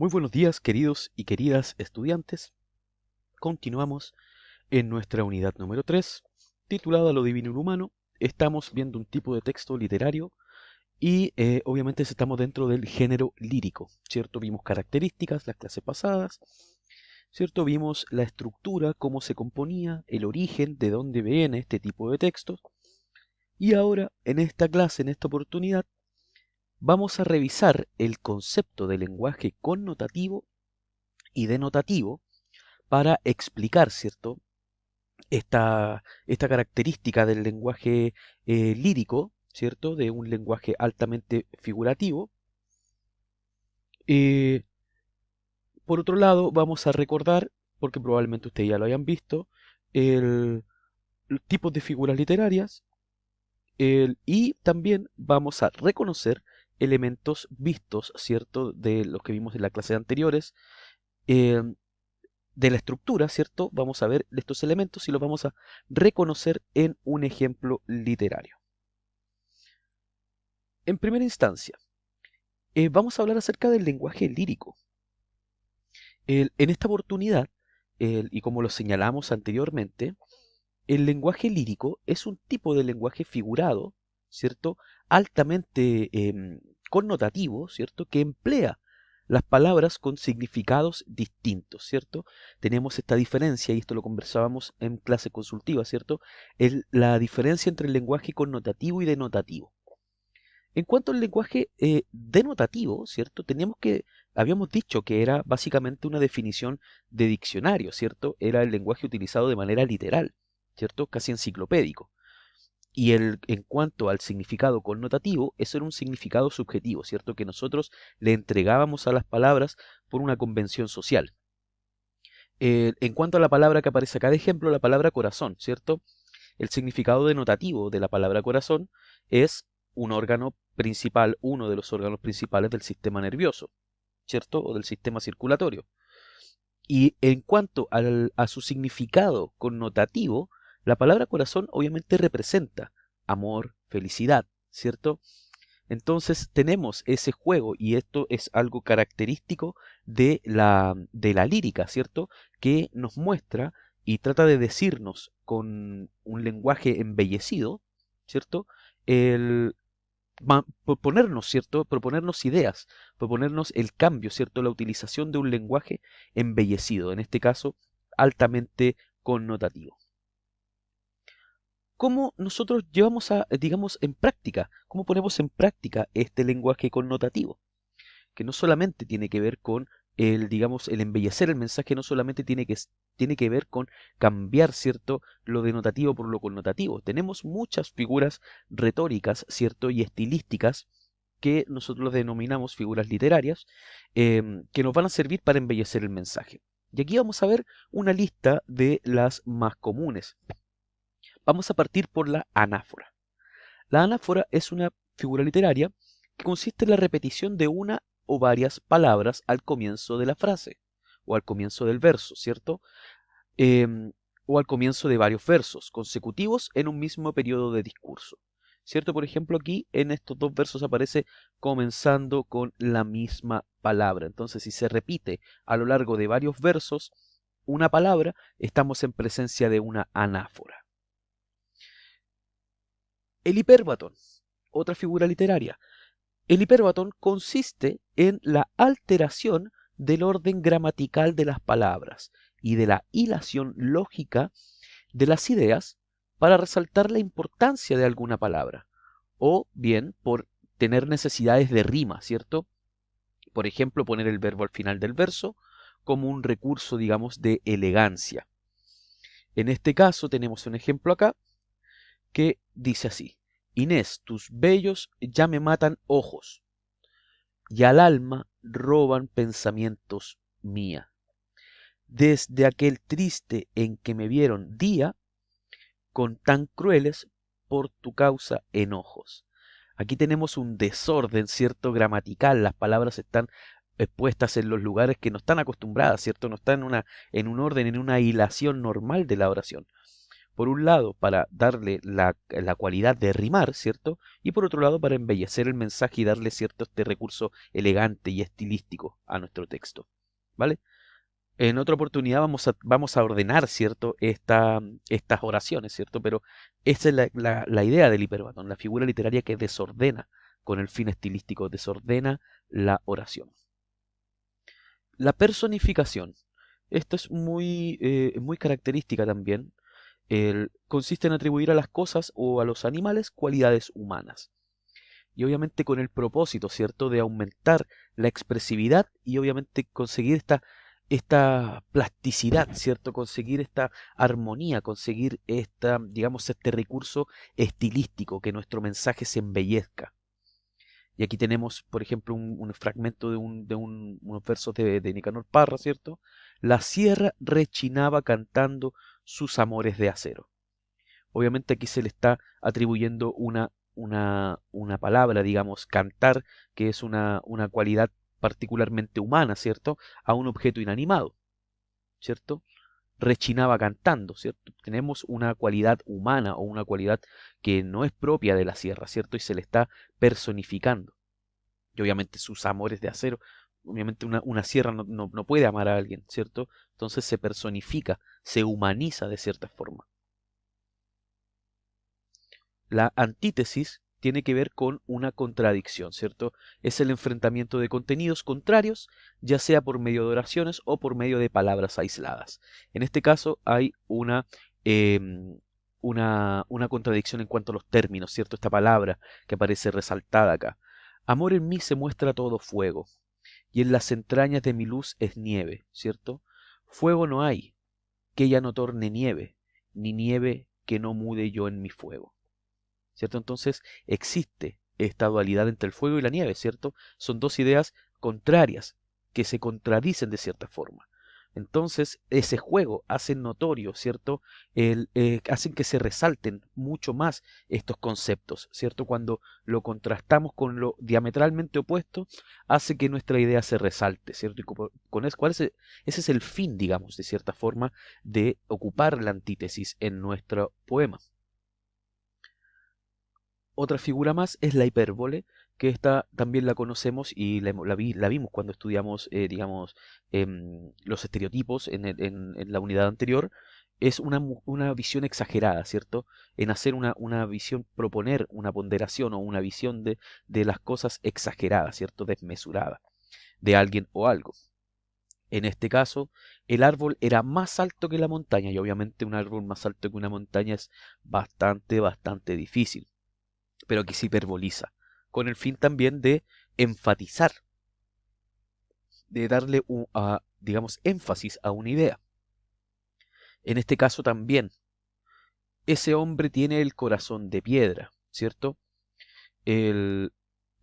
Muy buenos días, queridos y queridas estudiantes. Continuamos en nuestra unidad número 3, titulada Lo divino y lo humano. Estamos viendo un tipo de texto literario y obviamente estamos dentro del género lírico, ¿cierto? Vimos características las clases pasadas, ¿cierto? Vimos la estructura, cómo se componía, el origen, de dónde viene este tipo de textos. Y ahora, en esta clase, en esta oportunidad, vamos a revisar el concepto de lenguaje connotativo y denotativo para explicar, ¿cierto? Esta característica del lenguaje lírico, ¿cierto? De un lenguaje altamente figurativo. Eh, por otro lado, vamos a recordar, porque probablemente ustedes ya lo hayan visto, los tipos de figuras literarias y también vamos a reconocer elementos vistos, ¿cierto? De los que vimos en las clases anteriores, eh, de la estructura, ¿cierto? Vamos a ver estos elementos y los vamos a reconocer en un ejemplo literario. En primera instancia, vamos a hablar acerca del lenguaje lírico. En esta oportunidad, y como lo señalamos anteriormente, el lenguaje lírico es un tipo de lenguaje figurado, ¿cierto? Altamente connotativo, ¿cierto? Que emplea las palabras con significados distintos, ¿cierto? Tenemos esta diferencia, y esto lo conversábamos en clase consultiva, ¿cierto? La diferencia entre el lenguaje connotativo y denotativo. En cuanto al lenguaje denotativo, ¿cierto? Habíamos dicho que era básicamente una definición de diccionario, ¿cierto? Era el lenguaje utilizado de manera literal, ¿cierto? Casi enciclopédico. Y en cuanto al significado connotativo, eso era un significado subjetivo, ¿cierto? Que nosotros le entregábamos a las palabras por una convención social. En cuanto a la palabra que aparece acá de ejemplo, la palabra corazón, ¿cierto? El significado denotativo de la palabra corazón es un órgano principal, uno de los órganos principales del sistema nervioso, ¿cierto? O del sistema circulatorio. Y en cuanto a su significado connotativo, la palabra corazón obviamente representa amor, felicidad, ¿cierto? Entonces tenemos ese juego y esto es algo característico de la lírica, ¿cierto? Que nos muestra y trata de decirnos con un lenguaje embellecido, ¿cierto? El proponernos, ¿cierto? Proponernos ideas, proponernos el cambio, ¿cierto? La utilización de un lenguaje embellecido, en este caso altamente connotativo. ¿Cómo nosotros llevamos digamos, en práctica, cómo ponemos en práctica este lenguaje connotativo? Que no solamente tiene que ver con digamos, el embellecer el mensaje, no solamente tiene que ver con cambiar, ¿cierto?, lo denotativo por lo connotativo. Tenemos muchas figuras retóricas, ¿cierto?, y estilísticas que nosotros denominamos figuras literarias, que nos van a servir para embellecer el mensaje. Y aquí vamos a ver una lista de las más comunes. Vamos a partir por la anáfora. La anáfora es una figura literaria que consiste en la repetición de una o varias palabras al comienzo de la frase o al comienzo del verso, ¿cierto? O al comienzo de varios versos consecutivos en un mismo periodo de discurso, ¿cierto? Por ejemplo, aquí en estos dos versos aparece comenzando con la misma palabra. Entonces, si se repite a lo largo de varios versos una palabra, estamos en presencia de una anáfora. El hipérbaton, otra figura literaria. El hipérbaton consiste en la alteración del orden gramatical de las palabras y de la hilación lógica de las ideas para resaltar la importancia de alguna palabra, o bien por tener necesidades de rima, ¿cierto? Por ejemplo, poner el verbo al final del verso como un recurso, digamos, de elegancia. En este caso tenemos un ejemplo acá que dice así: Inés, tus bellos ya me matan ojos, y al alma roban pensamientos mía. Desde aquel triste en que me vieron día, con tan crueles por tu causa enojos. Aquí tenemos un desorden, ¿cierto? Gramatical, las palabras están puestas en los lugares que no están acostumbradas, ¿cierto? No están en un orden, en una hilación normal de la oración. Por un lado, para darle la cualidad de rimar, ¿cierto? Y por otro lado, para embellecer el mensaje y darle cierto este recurso elegante y estilístico a nuestro texto, ¿vale? En otra oportunidad vamos a ordenar, ¿cierto? Estas oraciones, ¿cierto? Pero esa es la idea del hiperbatón, la figura literaria que desordena con el fin estilístico, desordena la oración. La personificación. Esto es muy característica también. Consiste en atribuir a las cosas o a los animales cualidades humanas. Y obviamente con el propósito, ¿cierto?, de aumentar la expresividad y obviamente conseguir esta plasticidad, ¿cierto?, conseguir esta armonía, conseguir digamos, este recurso estilístico, que nuestro mensaje se embellezca. Y aquí tenemos, por ejemplo, un fragmento unos versos de Nicanor Parra, ¿cierto? La sierra rechinaba cantando sus amores de acero. Obviamente aquí se le está atribuyendo una palabra, digamos, cantar, que es una cualidad particularmente humana, ¿cierto? A un objeto inanimado, ¿cierto? Rechinaba cantando, ¿cierto? Tenemos una cualidad humana o una cualidad que no es propia de la sierra, ¿cierto? Y se le está personificando. Y obviamente sus amores de acero, obviamente una sierra no puede amar a alguien, ¿cierto? Entonces se personifica, se humaniza de cierta forma. La antítesis tiene que ver con una contradicción, ¿cierto? Es el enfrentamiento de contenidos contrarios, ya sea por medio de oraciones o por medio de palabras aisladas. En este caso hay em, una contradicción en cuanto a los términos, ¿cierto? Esta palabra que aparece resaltada acá. Amor en mí se muestra todo fuego, y en las entrañas de mi luz es nieve, ¿cierto? Fuego no hay, que ella no torne nieve, ni nieve que no mude yo en mi fuego. ¿Cierto? Entonces existe esta dualidad entre el fuego y la nieve, ¿cierto? Son dos ideas contrarias que se contradicen de cierta forma. Entonces, ese juego hace notorio, ¿cierto? Hacen que se resalten mucho más estos conceptos, ¿cierto? Cuando lo contrastamos con lo diametralmente opuesto, hace que nuestra idea se resalte, ¿cierto? Y ese es el fin, digamos, de cierta forma, de ocupar la antítesis en nuestro poema. Otra figura más es la hipérbole, que esta también la conocemos y la vimos cuando estudiamos, digamos, los estereotipos en la unidad anterior. Es una visión exagerada, ¿cierto? En hacer una visión, proponer una ponderación o una visión de las cosas exageradas, ¿cierto? Desmesurada de alguien o algo. En este caso, el árbol era más alto que la montaña y obviamente un árbol más alto que una montaña es bastante difícil, pero que se hiperboliza, con el fin también de enfatizar, de darle digamos, énfasis a una idea. En este caso también, ese hombre tiene el corazón de piedra, ¿cierto? El,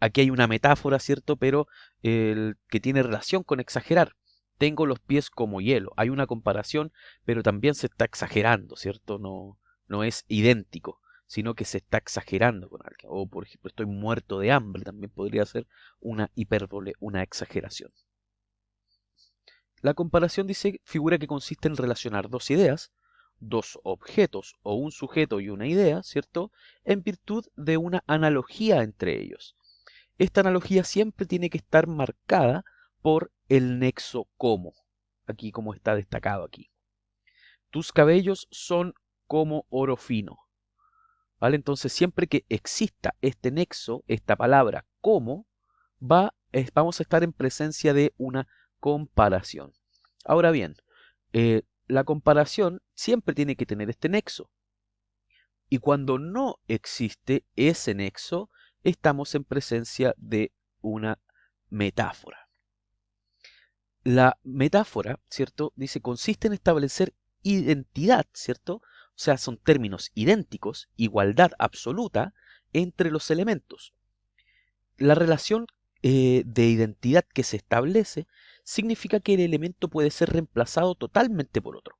aquí hay una metáfora, ¿cierto? Pero que tiene relación con exagerar. Tengo los pies como hielo. Hay una comparación, pero también se está exagerando, ¿cierto? No es idéntico, sino que se está exagerando con alguien. O, por ejemplo, estoy muerto de hambre. También podría ser una hipérbole, una exageración. La comparación dice figura que consiste en relacionar dos ideas, dos objetos o un sujeto y una idea, ¿cierto? En virtud de una analogía entre ellos. Esta analogía siempre tiene que estar marcada por el nexo como, aquí como está destacado aquí. Tus cabellos son como oro fino, ¿vale? Entonces siempre que exista este nexo, esta palabra como, vamos a estar en presencia de una comparación. Ahora bien, la comparación siempre tiene que tener este nexo. Y cuando no existe ese nexo, estamos en presencia de una metáfora. La metáfora, ¿cierto? Dice, consiste en establecer identidad, ¿cierto? O sea, son términos idénticos, igualdad absoluta entre los elementos. La relación de identidad que se establece significa que el elemento puede ser reemplazado totalmente por otro,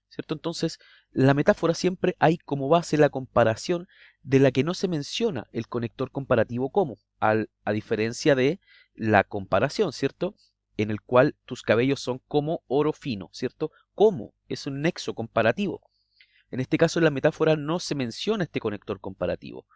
¿cierto? Entonces, la metáfora siempre hay como base la comparación de la que no se menciona el conector comparativo como, a diferencia de la comparación, ¿cierto? En el cual tus cabellos son como oro fino, ¿cierto? Como es un nexo comparativo. En este caso, en la metáfora no se menciona este conector comparativo.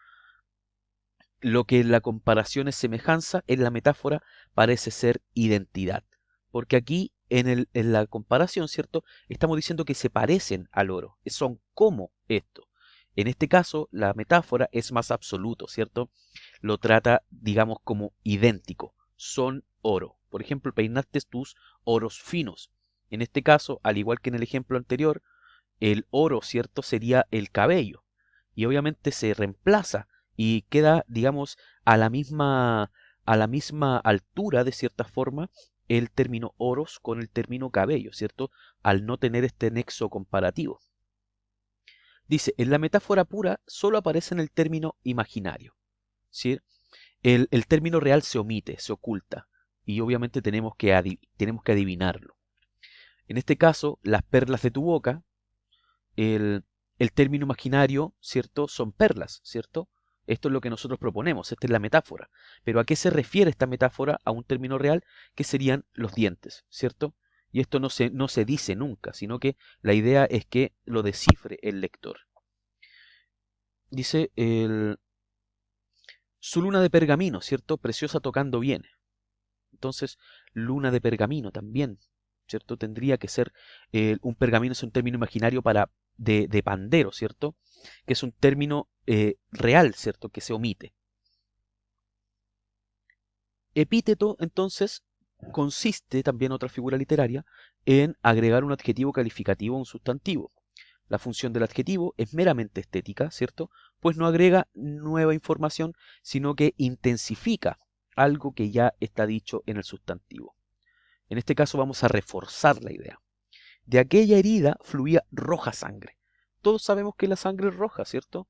Lo que en la comparación es semejanza, en la metáfora parece ser identidad. Porque aquí, en la comparación, ¿cierto? Estamos diciendo que se parecen al oro, son como esto. En este caso, la metáfora es más absoluto, ¿cierto? Lo trata, digamos, como idéntico. Son oro. Por ejemplo, peinaste tus oros finos. En este caso, al igual que en el ejemplo anterior, el oro, ¿cierto? Sería el cabello. Y obviamente se reemplaza y queda, digamos, a la misma altura, de cierta forma, el término oros con el término cabello, ¿cierto? Al no tener este nexo comparativo. Dice, en la metáfora pura solo aparece en el término imaginario, ¿sí? El término real se omite, se oculta, y obviamente tenemos que adivinarlo. En este caso, las perlas de tu boca, el, el término imaginario, ¿cierto? Son perlas, ¿cierto? Esto es lo que nosotros proponemos, esta es la metáfora. Pero ¿a qué se refiere esta metáfora a un término real que serían los dientes, ¿cierto? Y esto no se dice nunca, sino que la idea es que lo descifre el lector. Dice su luna de pergamino, ¿cierto? Preciosa tocando bien. Entonces, luna de pergamino también, ¿cierto? Tendría que ser, un pergamino es un término imaginario de pandero, ¿cierto? Que es un término real, ¿cierto? Que se omite. Epíteto, entonces, consiste, también otra figura literaria, en agregar un adjetivo calificativo a un sustantivo. La función del adjetivo es meramente estética, ¿cierto? Pues no agrega nueva información, sino que intensifica algo que ya está dicho en el sustantivo. En este caso vamos a reforzar la idea. De aquella herida fluía roja sangre. Todos sabemos que la sangre es roja, ¿cierto?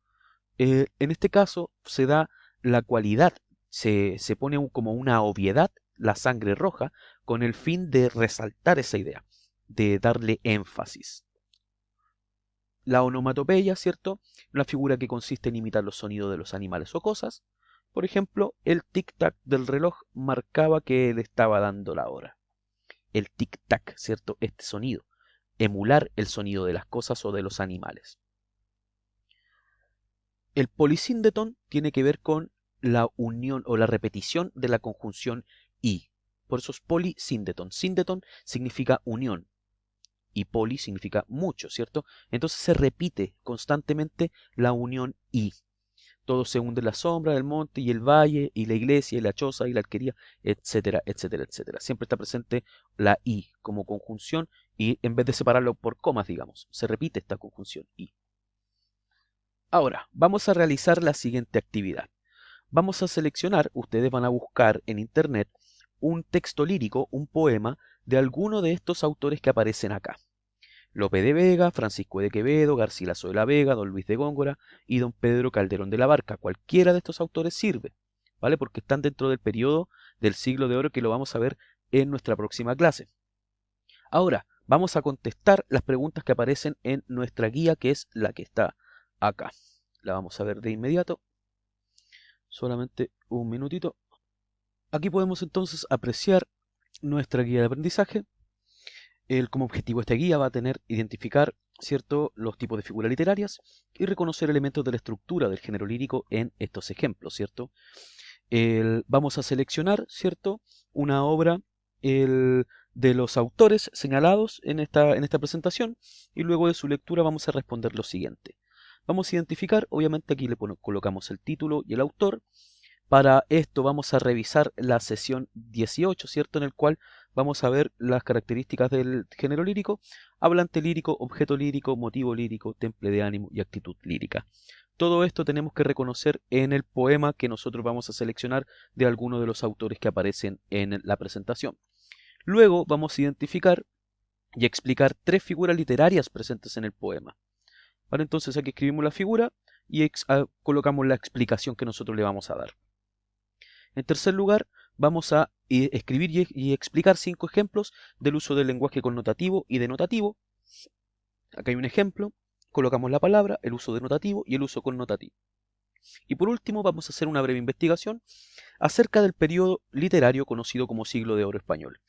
En este caso se da la cualidad, se pone como una obviedad la sangre roja con el fin de resaltar esa idea, de darle énfasis. La onomatopeya, ¿cierto? Una figura que consiste en imitar los sonidos de los animales o cosas. Por ejemplo, el tic-tac del reloj marcaba que le estaba dando la hora. El tic-tac, ¿cierto? Este sonido. Emular el sonido de las cosas o de los animales. El polisíndeton tiene que ver con la unión o la repetición de la conjunción y. Por eso es polisíndeton. Síndeton significa unión y poli significa mucho, ¿cierto? Entonces se repite constantemente la unión y. Todo se hunde en la sombra del monte y el valle y la iglesia y la choza y la alquería, etcétera, etcétera, etcétera. Siempre está presente la i como conjunción y en vez de separarlo por comas, digamos, se repite esta conjunción i. Ahora, vamos a realizar la siguiente actividad. Vamos a seleccionar, ustedes van a buscar en internet un texto lírico, un poema de alguno de estos autores que aparecen acá. Lope de Vega, Francisco de Quevedo, Garcilaso de la Vega, don Luis de Góngora y don Pedro Calderón de la Barca. Cualquiera de estos autores sirve, ¿vale? Porque están dentro del periodo del siglo de oro que lo vamos a ver en nuestra próxima clase. Ahora, vamos a contestar las preguntas que aparecen en nuestra guía, que es la que está acá. La vamos a ver de inmediato. Solamente un minutito. Aquí podemos entonces apreciar nuestra guía de aprendizaje. Como objetivo esta guía va a tener identificar, ¿cierto?, los tipos de figuras literarias y reconocer elementos de la estructura del género lírico en estos ejemplos, ¿cierto? Vamos a seleccionar, ¿cierto?, una obra de los autores señalados en esta presentación y luego de su lectura vamos a responder lo siguiente. Vamos a identificar, obviamente aquí colocamos el título y el autor. Para esto vamos a revisar la sesión 18, ¿cierto? En el cual vamos a ver las características del género lírico: hablante lírico, objeto lírico, motivo lírico, temple de ánimo y actitud lírica. Todo esto tenemos que reconocer en el poema que nosotros vamos a seleccionar de alguno de los autores que aparecen en la presentación. Luego vamos a identificar y explicar tres figuras literarias presentes en el poema. Vale, entonces aquí escribimos la figura y colocamos la explicación que nosotros le vamos a dar. En tercer lugar, vamos a escribir y explicar 5 ejemplos del uso del lenguaje connotativo y denotativo. Acá hay un ejemplo, colocamos la palabra, el uso denotativo y el uso connotativo. Y por último, vamos a hacer una breve investigación acerca del periodo literario conocido como Siglo de Oro Español.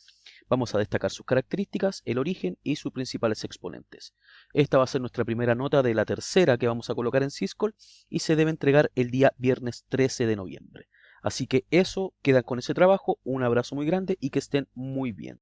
Vamos a destacar sus características, el origen y sus principales exponentes. Esta va a ser nuestra primera nota de la tercera que vamos a colocar en Syscall y se debe entregar el día viernes 13 de noviembre. Así que eso, quedan con ese trabajo, un abrazo muy grande y que estén muy bien.